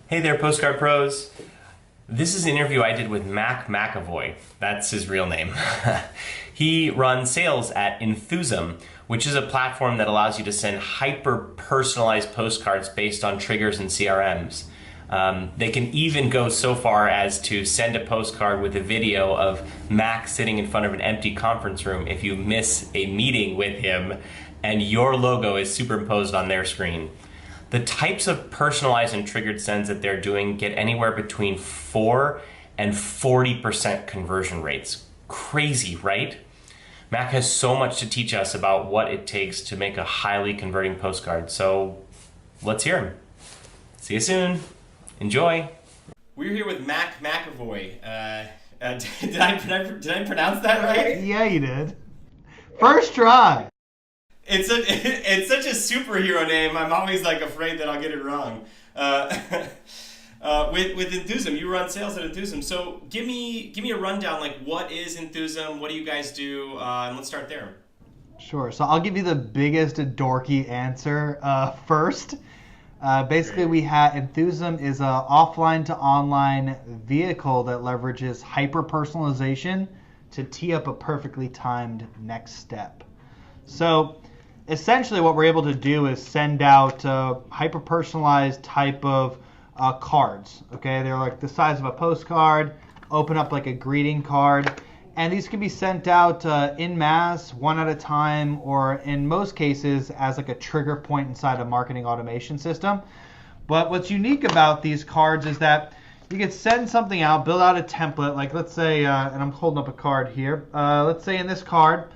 Hey there, Postcard Pros. This is an interview I did with Mac McAvoy. That's his real name. He runs sales at Enthusum, which is a platform that allows you to send hyper-personalized postcards based on triggers and CRMs. They can even go so far as to send a postcard with a video of Mac sitting in front of an empty conference room if you miss a meeting with him and your logo is superimposed on their screen. The types of personalized and triggered sends that they're doing get anywhere between 4 and 40% conversion rates. Crazy, right? Mac has so much to teach us about what it takes to make a highly converting postcard. So let's hear him. See you soon. Enjoy. We're here with Mac McAvoy. Did I pronounce that right? Yeah, you did. First try. It's such a superhero name. I'm always afraid that I'll get it wrong. With Enthusum, you run sales at Enthusum. So give me a rundown. What is Enthusum? What do you guys do? And let's start there. Sure. So I'll give you the biggest dorky answer first. Basically, Enthusum is an offline to online vehicle that leverages hyper personalization to tee up a perfectly timed next step. So essentially what we're able to do is send out hyper-personalized type of cards. Okay, they're like the size of a postcard, open up like a greeting card, and these can be sent out en masse, one at a time, or in most cases as like a trigger point inside a marketing automation system. But what's unique about these cards is that you can send something out, build out a template, like let's say, and I'm holding up a card here, let's say in this card,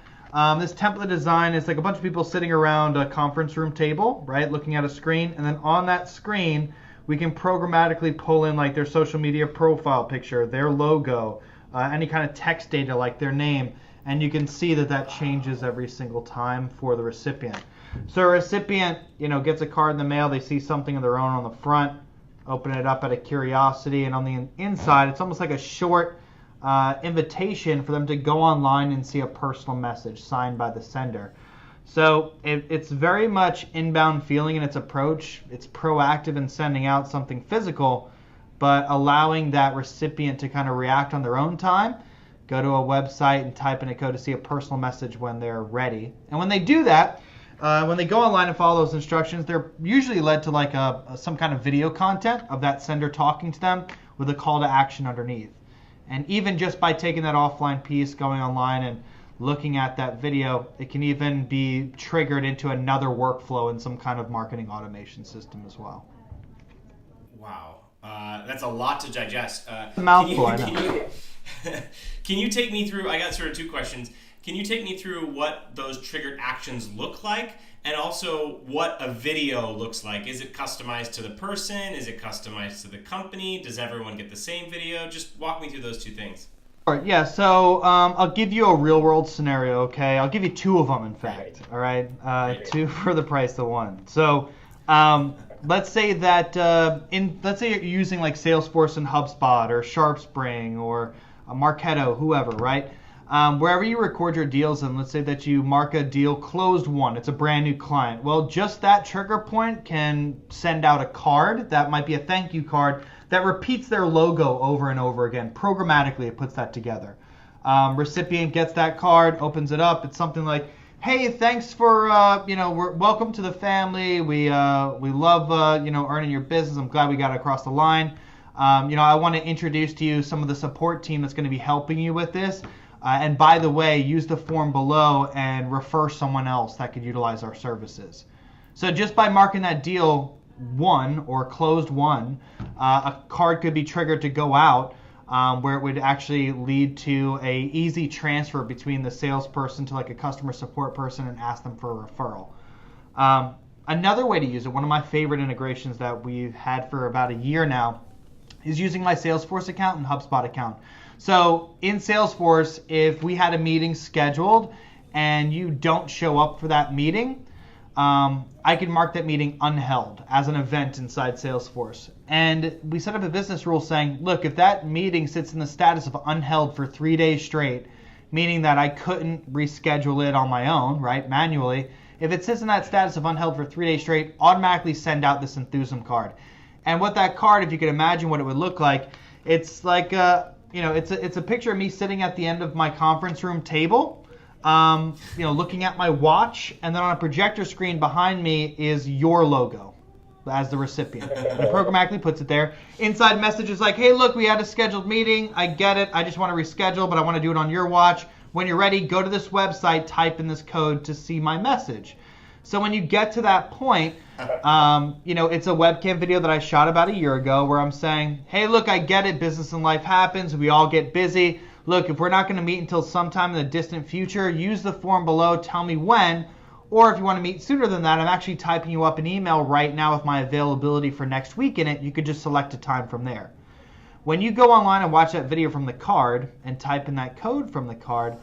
this template design is like a bunch of people sitting around a conference room table, right, looking at a screen, and then on that screen, we can programmatically pull in like their social media profile picture, their logo, any kind of text data like their name, and you can see that changes every single time for the recipient. So a recipient, gets a card in the mail, they see something of their own on the front, open it up out of curiosity, and on the inside, it's almost like a short invitation for them to go online and see a personal message signed by the sender. So it's very much inbound feeling in its approach. It's proactive in sending out something physical, but allowing that recipient to kind of react on their own time, go to a website and type in a code to see a personal message when they're ready. And when they do that, when they go online and follow those instructions, they're usually led to some kind of video content of that sender talking to them with a call to action underneath. And even just by taking that offline piece, going online and looking at that video, it can even be triggered into another workflow in some kind of marketing automation system as well. Wow. That's a lot to digest. A mouthful, I know. Can you take me through, I got sort of two questions. Can you take me through what those triggered actions look like? And also what a video looks like. Is it customized to the person? Is it customized to the company? Does everyone get the same video? Just walk me through those two things. All right, yeah, so I'll give you a real world scenario, okay? I'll give you two of them, in fact, all right? Two for the price of one. So let's say that, let's say you're using like Salesforce and HubSpot or SharpSpring or Marketo, whoever, right? Wherever you record your deals in, let's say that you mark a deal closed won, it's a brand new client. Well, just that trigger point can send out a card that might be a thank you card that repeats their logo over and over again. Programmatically, it puts that together. Recipient gets that card, opens it up. It's something like, hey, thanks for, welcome to the family. We love, earning your business. I'm glad we got across the line. I want to introduce to you some of the support team that's going to be helping you with this. And by the way, use the form below and refer someone else that could utilize our services. So just by marking that deal won or closed won, a card could be triggered to go out where it would actually lead to a easy transfer between the salesperson to like a customer support person and ask them for a referral. Another way to use it, one of my favorite integrations that we've had for about a year now, is using my Salesforce account and HubSpot account. So in Salesforce, if we had a meeting scheduled and you don't show up for that meeting, I can mark that meeting unheld as an event inside Salesforce. And we set up a business rule saying, look, if that meeting sits in the status of unheld for 3 days straight, meaning that I couldn't reschedule it on my own, right, manually, if it sits in that status of unheld for 3 days straight, automatically send out this Enthusum card. And what that card, if you could imagine what it would look like, it's like it's a picture of me sitting at the end of my conference room table, looking at my watch, and then on a projector screen behind me is your logo as the recipient. And it programmatically puts it there. Inside message is like, hey, look, we had a scheduled meeting. I get it. I just want to reschedule, but I want to do it on your watch. When you're ready, go to this website, type in this code to see my message. So when you get to that point, it's a webcam video that I shot about a year ago where I'm saying, hey, look, I get it. Business and life happens. We all get busy. Look, if we're not going to meet until sometime in the distant future, use the form below. Tell me when. Or if you want to meet sooner than that, I'm actually typing you up an email right now with my availability for next week in it. You could just select a time from there. When you go online and watch that video from the card and type in that code from the card,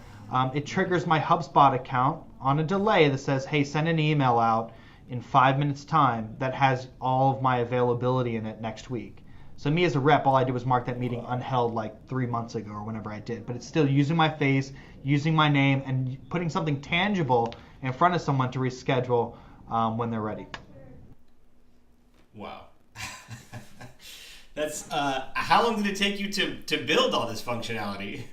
it triggers my HubSpot account on a delay that says, hey, send an email out in 5 minutes time that has all of my availability in it next week. So me as a rep, all I did was mark that meeting unheld like 3 months ago or whenever I did. But it's still using my face, using my name, and putting something tangible in front of someone to reschedule when they're ready. Wow. That's how long did it take you to build all this functionality?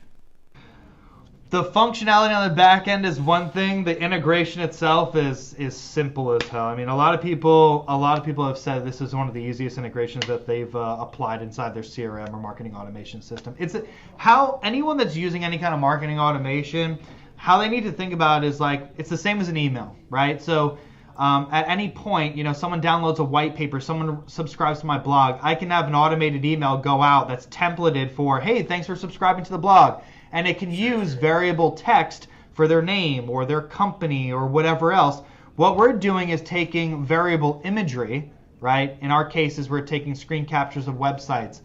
The functionality on the back end is one thing. The integration itself is simple as hell. I mean, a lot of people have said this is one of the easiest integrations that they've applied inside their CRM or marketing automation system. It's how anyone that's using any kind of marketing automation, how they need to think about it is like it's the same as an email, right? So at any point, someone downloads a white paper, someone subscribes to my blog, I can have an automated email go out that's templated for, hey, thanks for subscribing to the blog. And it can use variable text for their name or their company or whatever else. What we're doing is taking variable imagery, right? In our cases, we're taking screen captures of websites,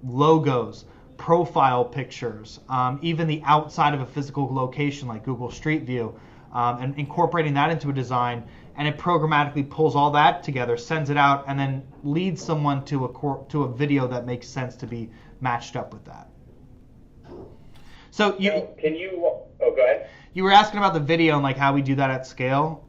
logos, profile pictures, even the outside of a physical location like Google Street View, and incorporating that into a design. And it programmatically pulls all that together, sends it out, and then leads someone to a video that makes sense to be matched up with that. So go ahead. You were asking about the video and like how we do that at scale.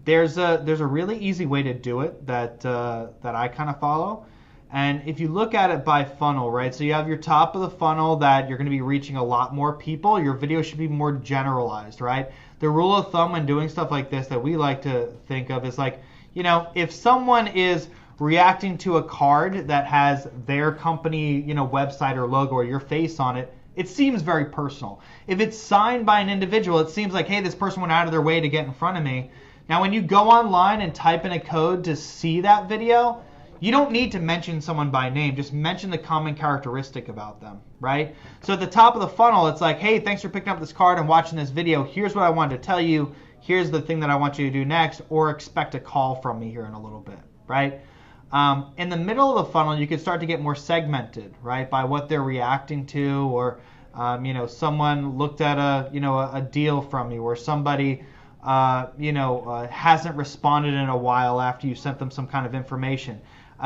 There's a really easy way to do it that I kind of follow. And if you look at it by funnel, right? So you have your top of the funnel that you're going to be reaching a lot more people. Your video should be more generalized, right? The rule of thumb when doing stuff like this that we like to think of is like, if someone is reacting to a card that has their company, website or logo or your face on it, it seems very personal. If it's signed by an individual, it seems like, hey, this person went out of their way to get in front of me. Now, when you go online and type in a code to see that video, you don't need to mention someone by name. Just mention the common characteristic about them, right? So at the top of the funnel, it's like, hey, thanks for picking up this card and watching this video. Here's what I wanted to tell you. Here's the thing that I want you to do next, or expect a call from me here in a little bit, right? In the middle of the funnel, you can start to get more segmented, right, by what they're reacting to, or someone looked at a deal from you, or somebody hasn't responded in a while after you sent them some kind of information.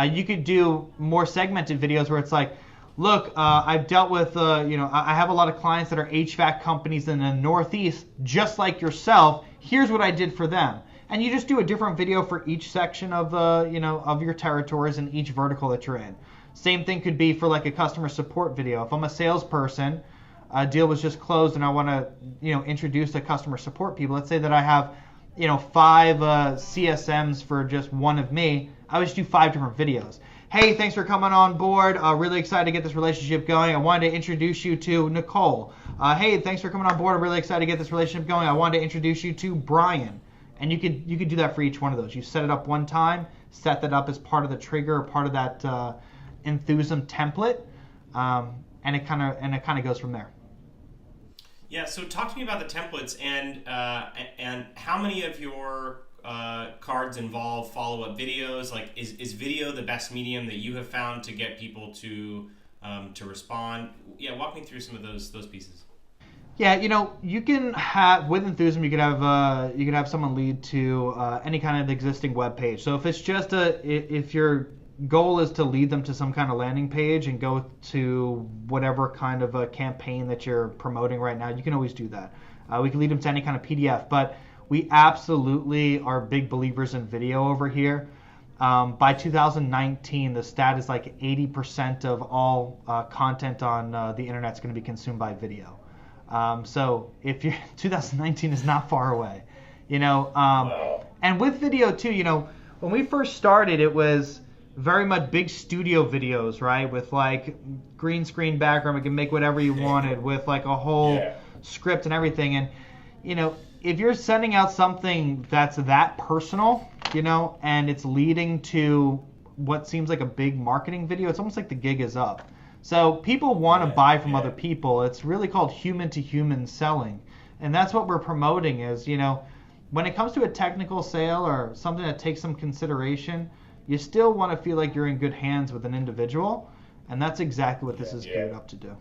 You could do more segmented videos where it's like, look, I've dealt with I have a lot of clients that are HVAC companies in the Northeast, just like yourself. Here's what I did for them. And you just do a different video for each section of of your territories and each vertical that you're in. Same thing could be for like a customer support video. If I'm a salesperson, a deal was just closed and I want to introduce the customer support people. Let's say that I have 5 CSMs for just one of me. I would just do 5 different videos. Hey, thanks for coming on board. Really excited to get this relationship going. I wanted to introduce you to Nicole. Hey, thanks for coming on board. I'm really excited to get this relationship going. I wanted to introduce you to Brian. And you could do that for each one of those. You set it up one time, set that up as part of the trigger, or part of that Enthusum template, and it kind of goes from there. Yeah. So talk to me about the templates and how many of your cards involve follow-up videos. Like, is video the best medium that you have found to get people to respond? Yeah, walk me through some of those pieces. Yeah, you can have with Enthusum, you could have someone lead to any kind of existing web page. So if it's just if your goal is to lead them to some kind of landing page and go to whatever kind of a campaign that you're promoting right now, you can always do that. We can lead them to any kind of PDF, but we absolutely are big believers in video over here. By 2019, the stat is like 80% of all content on the internet is going to be consumed by video. So if you're 2019 is not far away, and with video too, when we first started, it was very much big studio videos, right? With like green screen background, we can make whatever you wanted with like a whole script and everything. And, if you're sending out something that's that personal, and it's leading to what seems like a big marketing video, it's almost like the gig is up. So people want to buy from other people. It's really called human to human selling. And that's what we're promoting is, when it comes to a technical sale or something that takes some consideration, you still want to feel like you're in good hands with an individual. And that's exactly what this is geared up to do.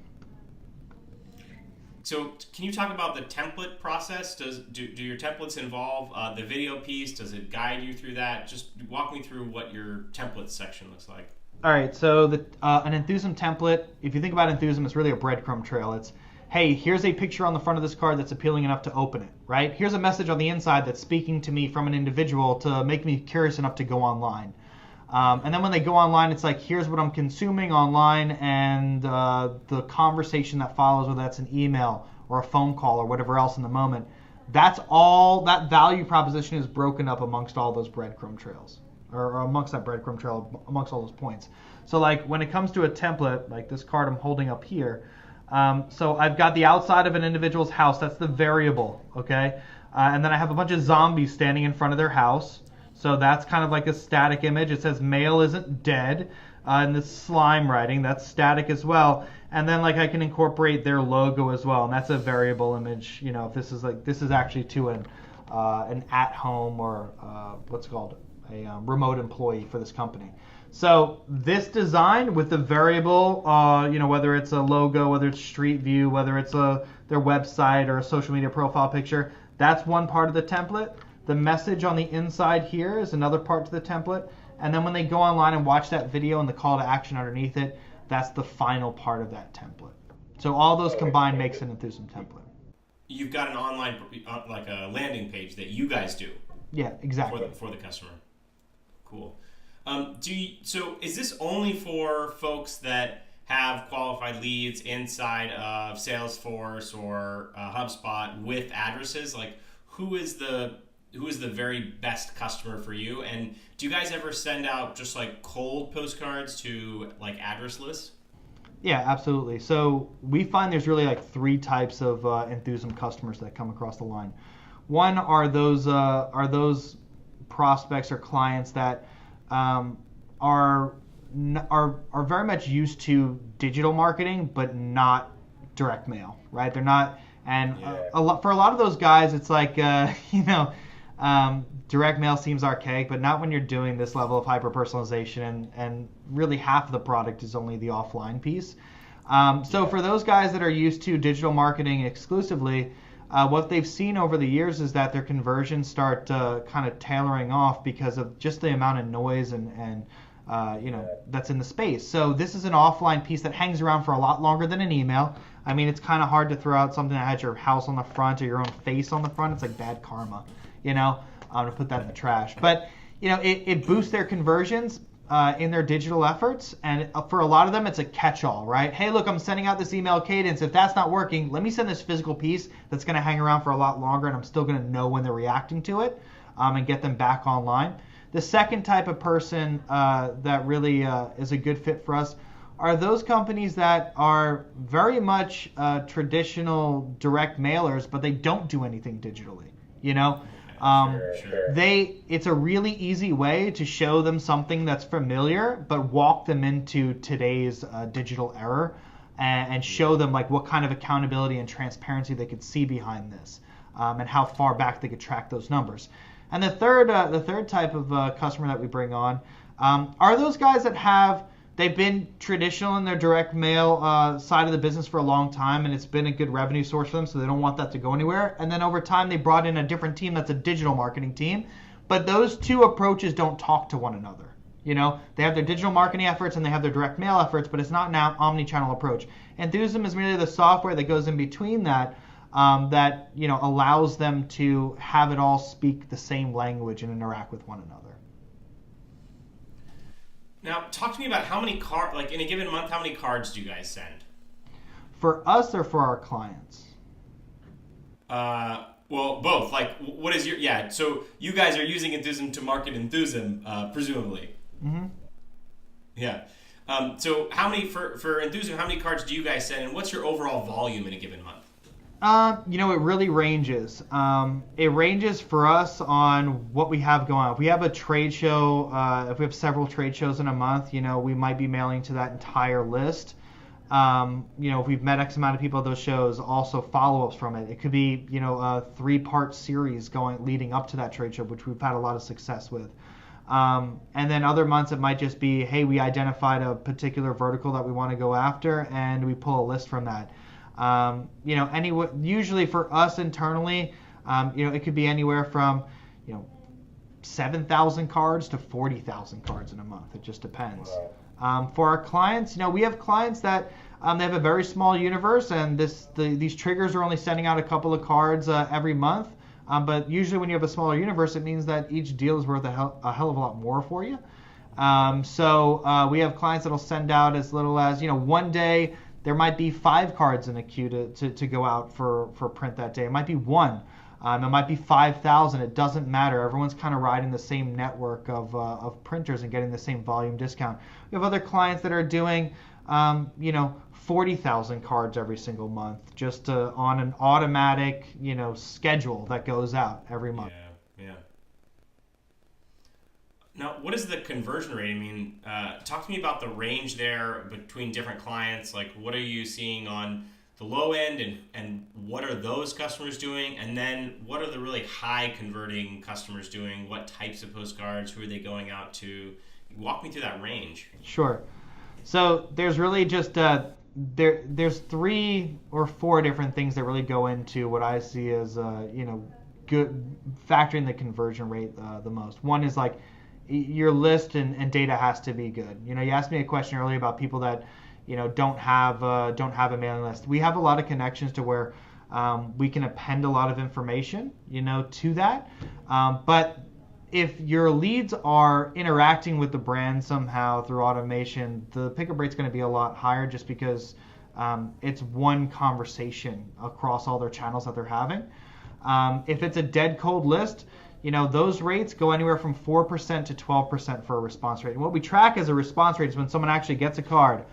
So can you talk about the template process? Do your templates involve the video piece? Does it guide you through that? Just walk me through what your templates section looks like. All right, so an Enthusum template, if you think about Enthusum, it's really a breadcrumb trail. It's, hey, here's a picture on the front of this card that's appealing enough to open it, right? Here's a message on the inside that's speaking to me from an individual to make me curious enough to go online. And then when they go online, it's like, here's what I'm consuming online, and the conversation that follows, whether that's an email or a phone call or whatever else in the moment, that's all, that value proposition is broken up amongst all those breadcrumb trails, or amongst that breadcrumb trail, amongst all those points. So like when it comes to a template, like this card I'm holding up here, so I've got the outside of an individual's house, that's the variable, okay? And then I have a bunch of zombies standing in front of their house. So that's kind of like a static image. It says mail isn't dead. And the slime writing, that's static as well. And then like I can incorporate their logo as well. And that's a variable image. If this is actually to an at-home or what's it called, a remote employee for this company. So this design with the variable, whether it's a logo, whether it's street view, whether it's their website or a social media profile picture, that's one part of the template. The message on the inside here is another part to the template. And then when they go online and watch that video and the call to action underneath it, that's the final part of that template. So all those combined makes an Enthusum template. You've got an online, like a landing page that you guys do. Yeah, exactly. For the customer. Cool. So is this only for folks that have qualified leads inside of Salesforce or HubSpot with addresses? Like, who is the very best customer for you? And do you guys ever send out just like cold postcards to like address lists? Yeah, absolutely. So we find there's really like three types of Enthusum customers that come across the line. One are those prospects or clients that are very much used to digital marketing, but not direct mail, right? They're not, and for a lot of those guys, it's like direct mail seems archaic, but not when you're doing this level of hyper personalization, and really half of the product is only the offline piece. So for those guys that are used to digital marketing exclusively, what they've seen over the years is that their conversions start kind of tailoring off because of just the amount of noise and that's in the space. So this is an offline piece that hangs around for a lot longer than an email. I mean, it's kind of hard to throw out something that has your house on the front or your own face on the front. It's like bad karma, to put that in the trash. But, it boosts their conversions in their digital efforts. And for a lot of them, it's a catch-all, right? Hey, look, I'm sending out this email cadence. If that's not working, let me send this physical piece that's going to hang around for a lot longer, and I'm still going to know when they're reacting to it and get them back online. The second type of person that really is a good fit for us are those companies that are very much traditional direct mailers, but they don't do anything digitally. It's a really easy way to show them something that's familiar, but walk them into today's digital era and show them like what kind of accountability and transparency they could see behind this, and how far back they could track those numbers. And the third type of customer that we bring on are those guys that they've been traditional in their direct mail side of the business for a long time, and it's been a good revenue source for them, so they don't want that to go anywhere. And then over time, they brought in a different team that's a digital marketing team. But those two approaches don't talk to one another. They have their digital marketing efforts and they have their direct mail efforts, but it's not an omni-channel approach. Enthusum is really the software that goes in between that, that allows them to have it all speak the same language and interact with one another. Now, talk to me about how many like in a given month, how many cards do you guys send? For us or for our clients? Well, both. Like, what is your, so you guys are using Enthusum to market Enthusum, presumably. Mm-hmm. Yeah. So how many, for Enthusum, how many cards do you guys send, and what's your overall volume in a given month? It really ranges. It ranges for us on what we have going on. If we have a trade show, if we have several trade shows in a month, we might be mailing to that entire list. If we've met X amount of people at those shows, also follow-ups from it. It could be, a 3-part series leading up to that trade show, which we've had a lot of success with. And then other months it might just be, hey, we identified a particular vertical that we want to go after, and we pull a list from that. Usually for us internally, it could be anywhere from, 7,000 cards to 40,000 cards in a month. It just depends. For our clients, we have clients that they have a very small universe, and these triggers are only sending out a couple of cards every month. But usually when you have a smaller universe, it means that each deal is worth a hell of a lot more for you. So we have clients that'll send out as little as, one day there might be 5 cards in a queue to go out for print that day. It might be 1. It might be 5,000. It doesn't matter. Everyone's kind of riding the same network of printers and getting the same volume discount. We have other clients that are doing, 40,000 cards every single month, just on an automatic, schedule that goes out every month. Yeah. Now, what is the conversion rate? I mean, talk to me about the range there between different clients. Like, what are you seeing on the low end, and what are those customers doing? And then what are the really high converting customers doing? What types of postcards? Who are they going out to? Walk me through that range. Sure. So there's really just there's 3 or 4 different things that really go into what I see as good factoring the conversion rate the most. One is like your list and data has to be good. You asked me a question earlier about people that don't have a mailing list. We have a lot of connections to where we can append a lot of information to that. But if your leads are interacting with the brand somehow through automation, the pickup rate's going to be a lot higher just because it's one conversation across all their channels that they're having. If it's a dead cold list, those rates go anywhere from 4% to 12% for a response rate. And what we track as a response rate is when someone actually gets a card,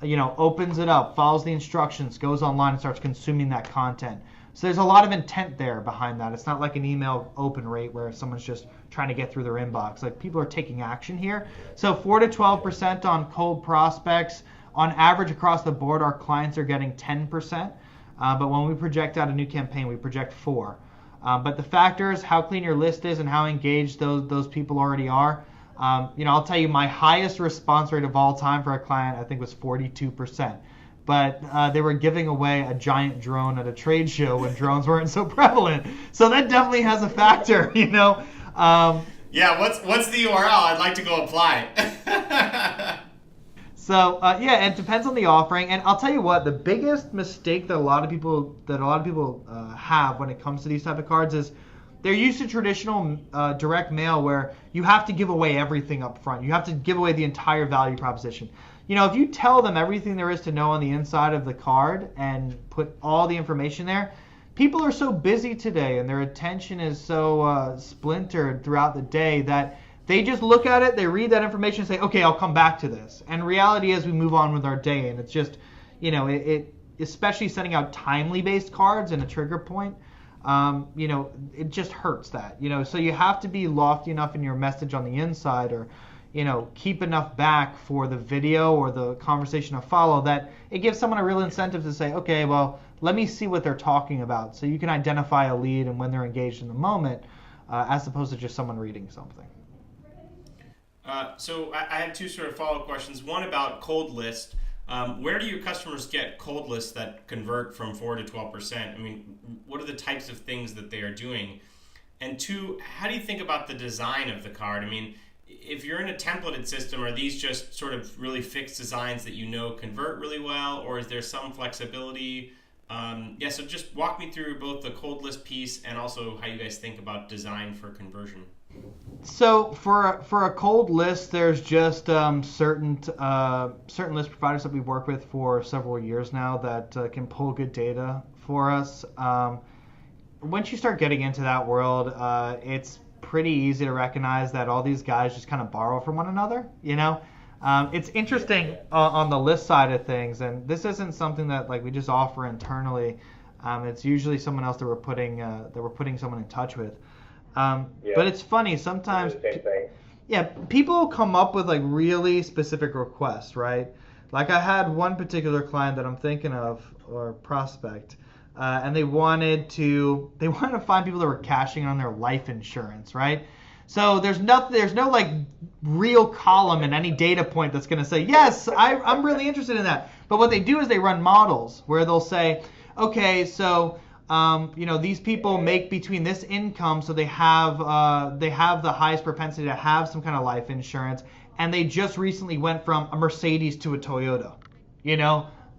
opens it up, follows the instructions, goes online and starts consuming that content. So there's a lot of intent there behind that. It's not like an email open rate where someone's just trying to get through their inbox. Like, people are taking action here. So 4 to 12% on cold prospects. On average across the board, our clients are getting 10%. But when we project out a new campaign, we project 4. But the factors, how clean your list is and how engaged those people already are. I'll tell you, my highest response rate of all time for a client, I think, was 42%. But they were giving away a giant drone at a trade show when drones weren't so prevalent. So that definitely has a factor, Yeah, what's the URL? I'd like to go apply. So it depends on the offering. And I'll tell you what, the biggest mistake that a lot of people have when it comes to these type of cards is they're used to traditional direct mail where you have to give away everything up front. You have to give away the entire value proposition. If you tell them everything there is to know on the inside of the card and put all the information there, people are so busy today and their attention is so splintered throughout the day that they just look at it, they read that information and say, okay, I'll come back to this. And reality is we move on with our day, and it's just, it especially sending out timely based cards and a trigger point, it just hurts that. So you have to be lofty enough in your message on the inside, or keep enough back for the video or the conversation to follow that it gives someone a real incentive to say, okay, well, let me see what they're talking about. So you can identify a lead and when they're engaged in the moment, as opposed to just someone reading something. So I have 2 sort of follow-up questions. One about cold list. Where do your customers get cold lists that convert from 4 to 12%? I mean, what are the types of things that they are doing? And 2, how do you think about the design of the card? I mean, if you're in a templated system, are these just sort of really fixed designs that convert really well, or is there some flexibility? So just walk me through both the cold list piece and also how you guys think about design for conversion. So for a cold list, there's just certain list providers that we've worked with for several years now that can pull good data for us. Once you start getting into that world, it's pretty easy to recognize that all these guys just kind of borrow from one another. It's interesting on the list side of things, and this isn't something that like we just offer internally. It's usually someone else that we're putting someone in touch with. But it's funny sometimes. Same thing. Yeah, people come up with like really specific requests, right? Like I had one particular client that I'm thinking of, or prospect, and they wanted to find people that were cashing on their life insurance, right? So there's no like real column in any data point that's going to say yes, I'm really interested in that. But what they do is they run models where they'll say, okay, so these people make between this income, so they have the highest propensity to have some kind of life insurance, and they just recently went from a Mercedes to a Toyota,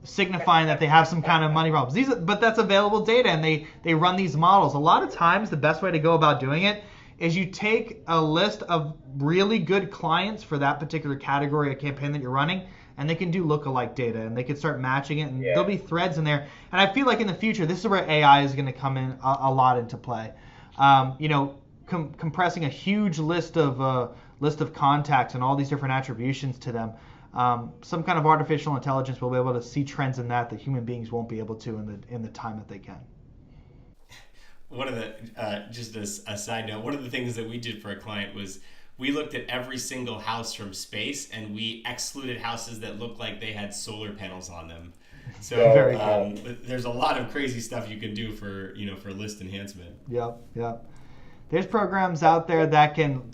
signifying that they have some kind of money problems. But that's available data, and they run these models. A lot of times, the best way to go about doing it is you take a list of really good clients for that particular category of campaign that you're running, and they can do lookalike data, and they can start matching it, and there'll be threads in there. And I feel like in the future, this is where AI is going to come in a lot into play. Compressing a huge list of contacts and all these different attributions to them. Some kind of artificial intelligence will be able to see trends in that human beings won't be able to in the time that they can. One of the just a side note, one of the things that we did for a client was we looked at every single house from space, and we excluded houses that looked like they had solar panels on them. So Very cool. There's a lot of crazy stuff you can do for list enhancement. Yep. There's programs out there that can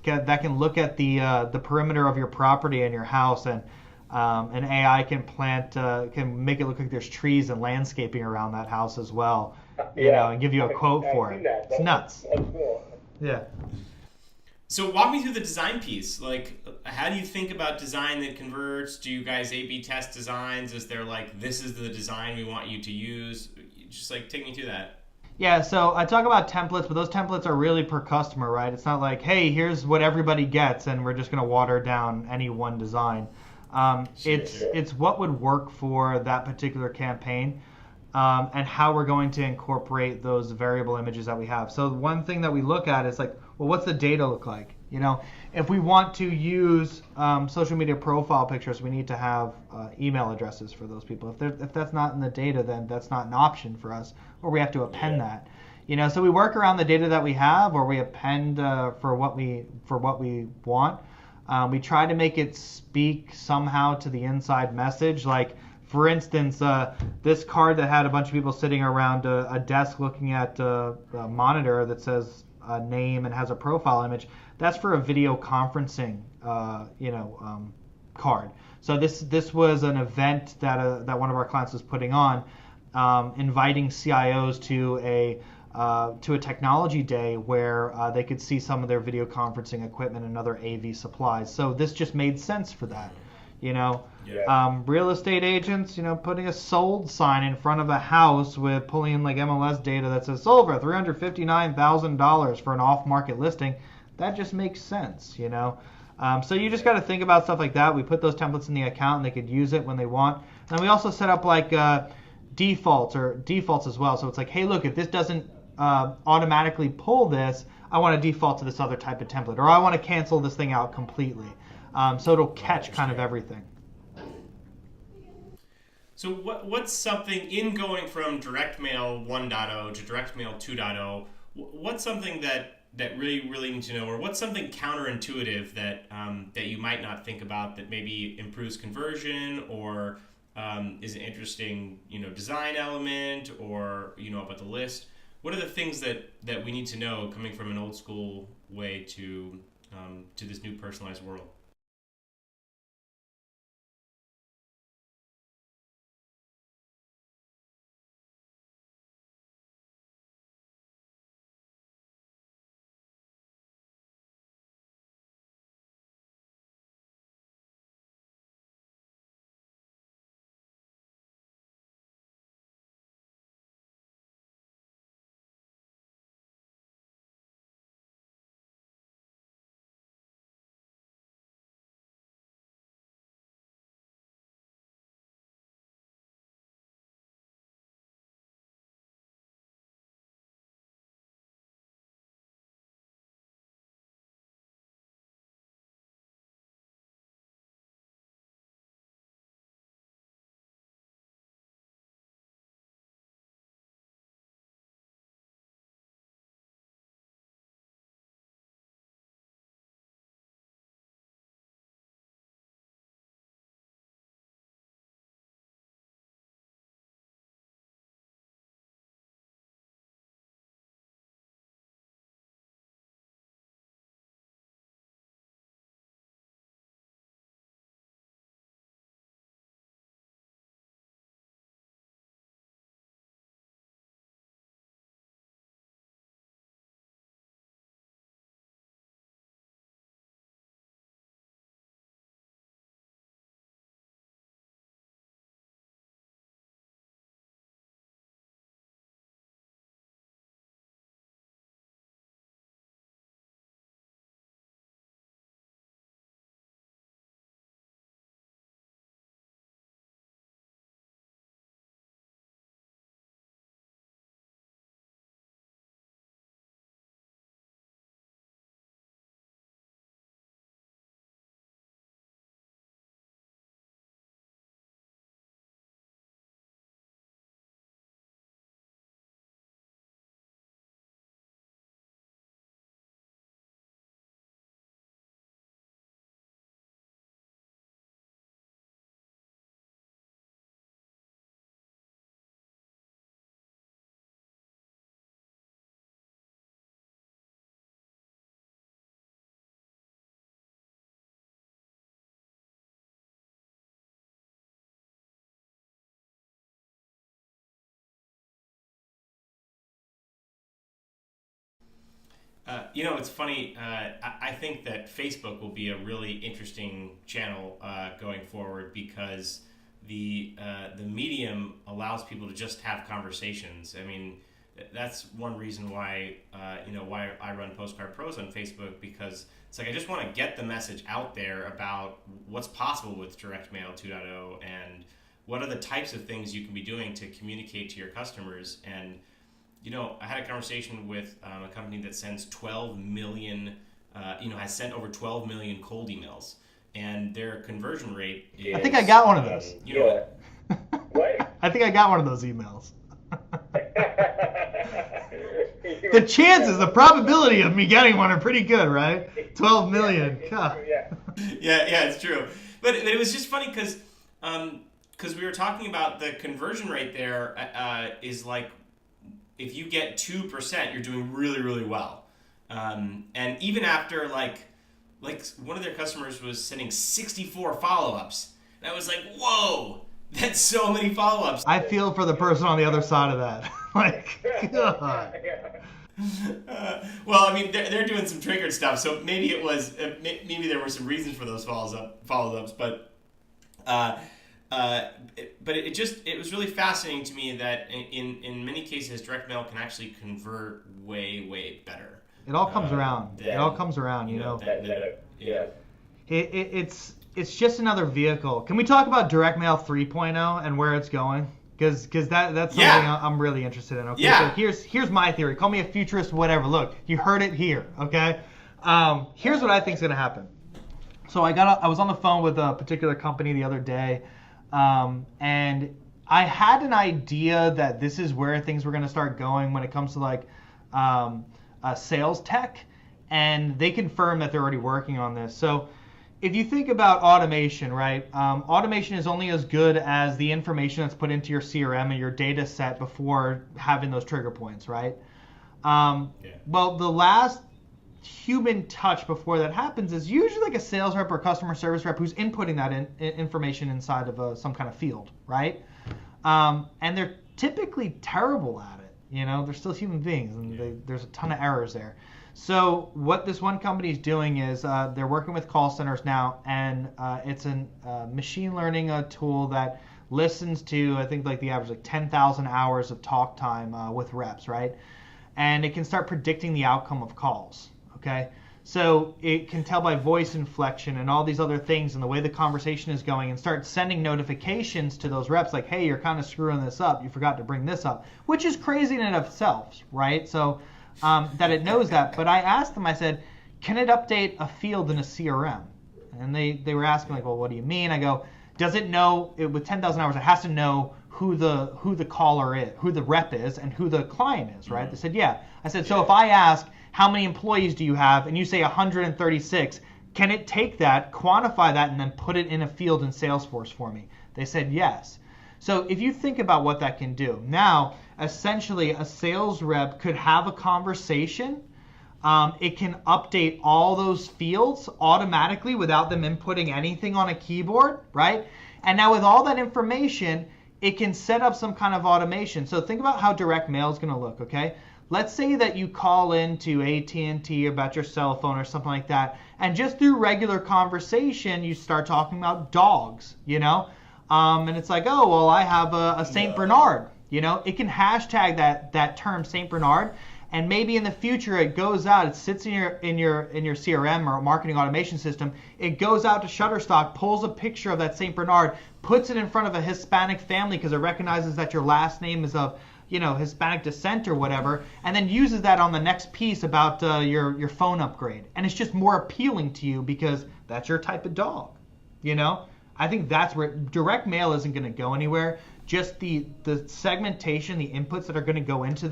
look at the perimeter of your property and your house, and an AI can make it look like there's trees and landscaping around that house as well. And give you a quote for it. It's nuts. That's cool. Yeah. So walk me through the design piece. Like, how do you think about design that converts? Do you guys A/B test designs? Is there like, this is the design we want you to use? Just like take me through that. Yeah, so I talk about templates, but those templates are really per customer, right? It's not like, hey, here's what everybody gets, and we're just going to water down any one design. It's what would work for that particular campaign. And how we're going to incorporate those variable images that we have. So one thing that we look at is like, well, what's the data look like? If we want to use social media profile pictures, we need to have email addresses for those people. If that's not in the data, then that's not an option for us, or we have to append that. So we work around the data that we have, or we append for what we want. We try to make it speak somehow to the inside message, like. For instance, this card that had a bunch of people sitting around a desk looking at a monitor that says a name and has a profile image, that's for a video conferencing, card. So this was an event that one of our clients was putting on, inviting CIOs to a technology day where they could see some of their video conferencing equipment and other AV supplies. So this just made sense for that. Real estate agents, putting a sold sign in front of a house with pulling in like MLS data that says sold for $359,000 for an off-market listing, that just makes sense, So you just got to think about stuff like that. We put those templates in the account, and they could use it when they want. And we also set up like defaults as well. So it's like, hey, look, if this doesn't automatically pull this, I want to default to this other type of template, or I want to cancel this thing out completely. So it'll catch kind of everything. So what's something in going from direct mail 1.0 to direct mail 2.0? What's something that really really need to know, or what's something counterintuitive that you might not think about that maybe improves conversion, or is an interesting design element, or about the list? What are the things that we need to know coming from an old school way to this new personalized world? It's funny. I think that Facebook will be a really interesting channel going forward because the medium allows people to just have conversations. I mean, that's one reason why why I run Postcard Pros on Facebook, because it's like I just want to get the message out there about what's possible with Direct Mail 2.0 and what are the types of things you can be doing to communicate to your customers. And I had a conversation with a company that sends 12 million, has sent over 12 million cold emails, and their conversion rate is... I think I got one of those. What? I think I got one of those emails. The chances, the probability of me getting one are pretty good, right? 12 million. God. Yeah, it's true. But it was just funny because we were talking about the conversion rate there is like, if you get 2%, you're doing really, really well. And even after like one of their customers was sending 64 follow-ups, and I was like, whoa, that's so many follow-ups. I feel for the person on the other side of that. God. Well, I mean, they're doing some triggered stuff, so maybe it was maybe there were some reasons for those follow-ups, but it was really fascinating to me that in many cases direct mail can actually convert way better. It all comes around. It all comes around, It's just another vehicle. Can we talk about Direct Mail 3.0 and where it's going? Because that's something I'm really interested in. Okay, yeah. So here's my theory. Call me a futurist, whatever. Look, you heard it here. Okay. Here's what I think is going to happen. So I was on the phone with a particular company the other day, and I had an idea that this is where things were going to start going when it comes to sales tech, and they confirmed that they're already working on this. So if you think about automation, right? Automation is only as good as the information that's put into your CRM and your data set before having those trigger points, right? Well, the last human touch before that happens is usually like a sales rep or customer service rep who's inputting that information inside of some kind of field, right? And they're typically terrible at it. They're still human beings, and there's a ton of errors there. So what this one company is doing is they're working with call centers now, and it's a machine learning tool that listens to, I think, like the average 10,000 hours of talk time with reps, right? And it can start predicting the outcome of calls, okay? So it can tell by voice inflection and all these other things and the way the conversation is going, and start sending notifications to those reps like, hey, you're kind of screwing this up. You forgot to bring this up, which is crazy in and of itself, right? So that it knows that. But I asked them, I said, can it update a field in a CRM? And they were asking like, well, what do you mean? I go, does it know, with 10,000 hours, it has to know who the caller is, who the rep is, and who the client is, right? They said, yeah. I said, so if I ask, how many employees do you have, and you say 136, can it take that, quantify that, and then put it in a field in Salesforce for me? They said yes. So if you think about what that can do, now essentially a sales rep could have a conversation. It can update all those fields automatically without them inputting anything on a keyboard, right? And now with all that information, it can set up some kind of automation. So think about how direct mail is going to look, okay? Let's say that you call into AT&T about your cell phone or something like that, and just through regular conversation, you start talking about dogs, and it's like, oh, well, I have a Saint Bernard, It can hashtag that term Saint Bernard, and maybe in the future it goes out, it sits in your CRM or marketing automation system, it goes out to Shutterstock, pulls a picture of that Saint Bernard, puts it in front of a Hispanic family because it recognizes that your last name is of Hispanic descent or whatever, and then uses that on the next piece about your phone upgrade. And it's just more appealing to you because that's your type of dog, I think that's where direct mail isn't going to go anywhere. Just the segmentation, the inputs that are going to go into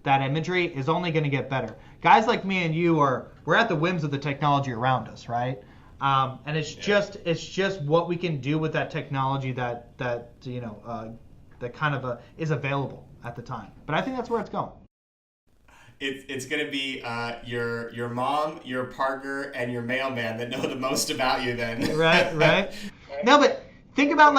that imagery is only going to get better. Guys like me and you we're at the whims of the technology around us, right? And it's just what we can do with that technology that kind of is available at the time. But I think that's where it's going. It's going to be your mom, your partner, and your mailman that know the most about you then. Right. No, but think about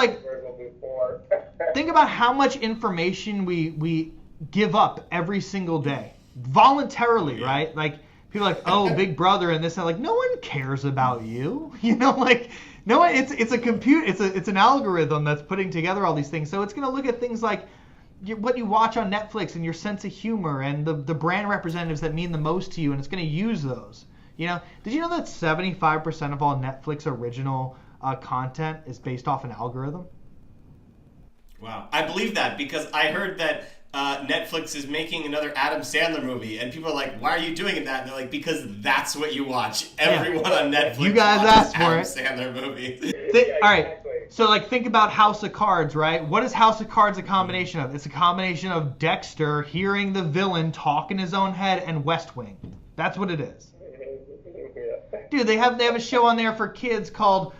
think about how much information we give up every single day. voluntarily, right? Like people are like, oh, Big Brother and this and like, no one cares about you, like no one. It's a compute. It's an algorithm that's putting together all these things. So it's gonna look at things like what you watch on Netflix and your sense of humor and the brand representatives that mean the most to you, and it's gonna use those. Did you know that 75% of all Netflix original content is based off an algorithm? Wow, I believe that because I heard that Netflix is making another Adam Sandler movie, and people are like, "Why are you doing that?" And they're like, "Because that's what you watch. Everyone on Netflix you guys asked for Adam it. Sandler movies." All right. So like think about House of Cards, right? What is House of Cards a combination of? It's a combination of Dexter hearing the villain talk in his own head and West Wing. That's what it is. Dude, they have a show on there for kids called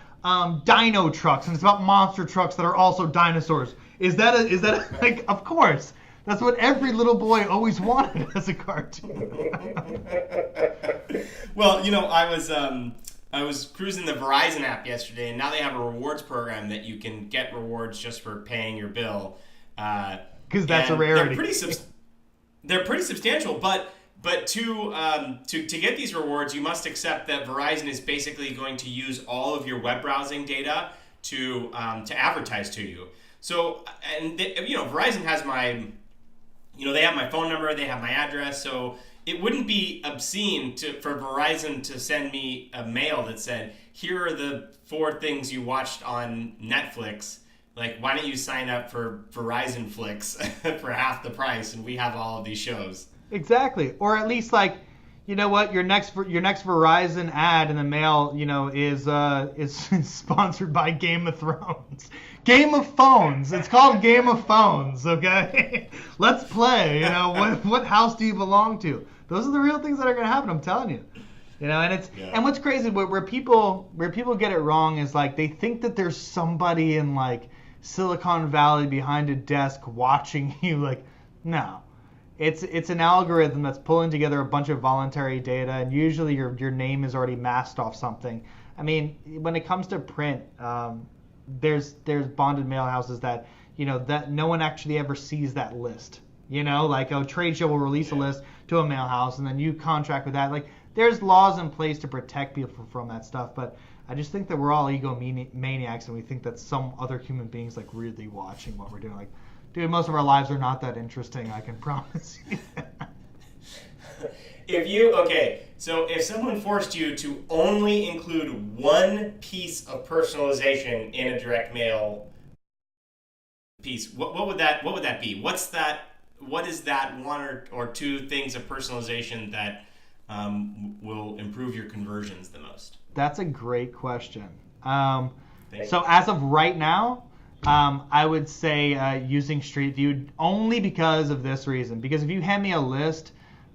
Dino Trucks, and it's about monster trucks that are also dinosaurs. Is that like, of course. That's what every little boy always wanted as a cartoon. Well, I was cruising the Verizon app yesterday, and now they have a rewards program that you can get rewards just for paying your bill. Because that's a rarity. They're pretty substantial, but to get these rewards, you must accept that Verizon is basically going to use all of your web browsing data to advertise to you. So, and Verizon has they have my phone number, they have my address, so it wouldn't be obscene for Verizon to send me a mail that said, here are the 4 things you watched on Netflix. Like, why don't you sign up for Verizon Flix for half the price, and we have all of these shows. Exactly. Or at least like, you know what, your next Verizon ad in the mail, is sponsored by Game of Thrones. Game of Phones. It's called Game of Phones, okay? Let's play. What house do you belong to? Those are the real things that are going to happen, I'm telling you. And what's crazy where people get it wrong is like they think that there's somebody in like Silicon Valley behind a desk watching you. Like, no. It's an algorithm that's pulling together a bunch of voluntary data, and usually your name is already masked off something. I mean, when it comes to print, there's bonded mail houses that that no one actually ever sees that list. Like a trade show will release a list to a mail house, and then you contract with that. Like there's laws in place to protect people from that stuff, but I just think that we're all egomaniacs, and we think that some other human beings like really watching what we're doing. Like, dude, most of our lives are not that interesting, I can promise you. So if someone forced you to only include one piece of personalization in a direct mail piece, what would that be? What is that one or 2 things of personalization that will improve your conversions the most? That's a great question. So as of right now, I would say using Street View only because of this reason. Because if you hand me a list,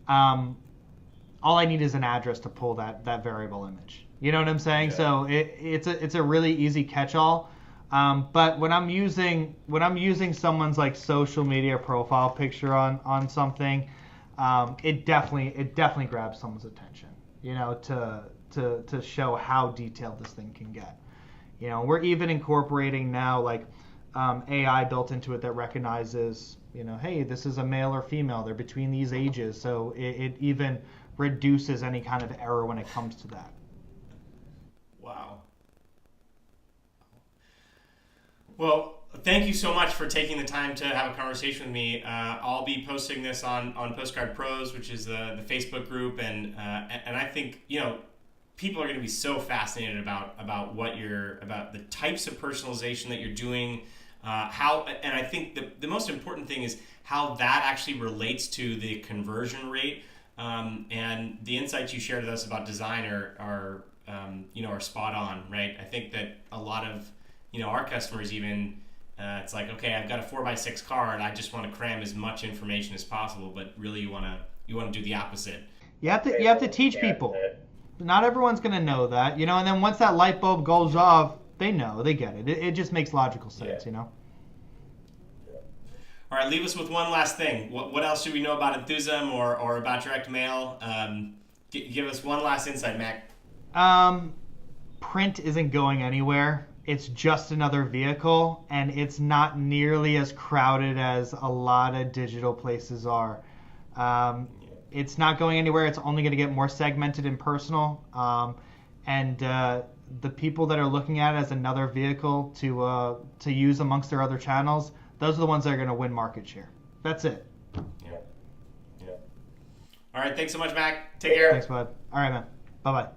all I need is an address to pull that variable image. You know what I'm saying? Yeah. So it's a really easy catch-all. But when I'm using someone's like social media profile picture on something, it definitely grabs someone's attention. To show how detailed this thing can get. We're even incorporating now like AI built into it that recognizes, hey, this is a male or female. They're between these ages. So it even reduces any kind of error when it comes to that. Wow. Well, thank you so much for taking the time to have a conversation with me. I'll be posting this on Postcard Pros, which is the Facebook group. And I think, people are going to be so fascinated about the types of personalization that you're doing, and I think the most important thing is how that actually relates to the conversion rate, and the insights you shared with us about design are spot on, right? I think that a lot of our customers even it's like, okay, I've got a 4x6 car and I just want to cram as much information as possible, but really you want to do the opposite. You have to teach people. Not everyone's going to know that, and then once that light bulb goes off, they get it. It just makes logical sense, All right, leave us with one last thing. What else should we know about Enthusum or about direct mail? Give us one last insight, Mac. Print isn't going anywhere. It's just another vehicle, and it's not nearly as crowded as a lot of digital places are. it's not going anywhere. It's only going to get more segmented and personal. And the people that are looking at it as another vehicle to use amongst their other channels, those are the ones that are going to win market share. That's it. Yeah. Yeah. All right. Thanks so much, Mac. Take care. Thanks, bud. All right, man. Bye-bye.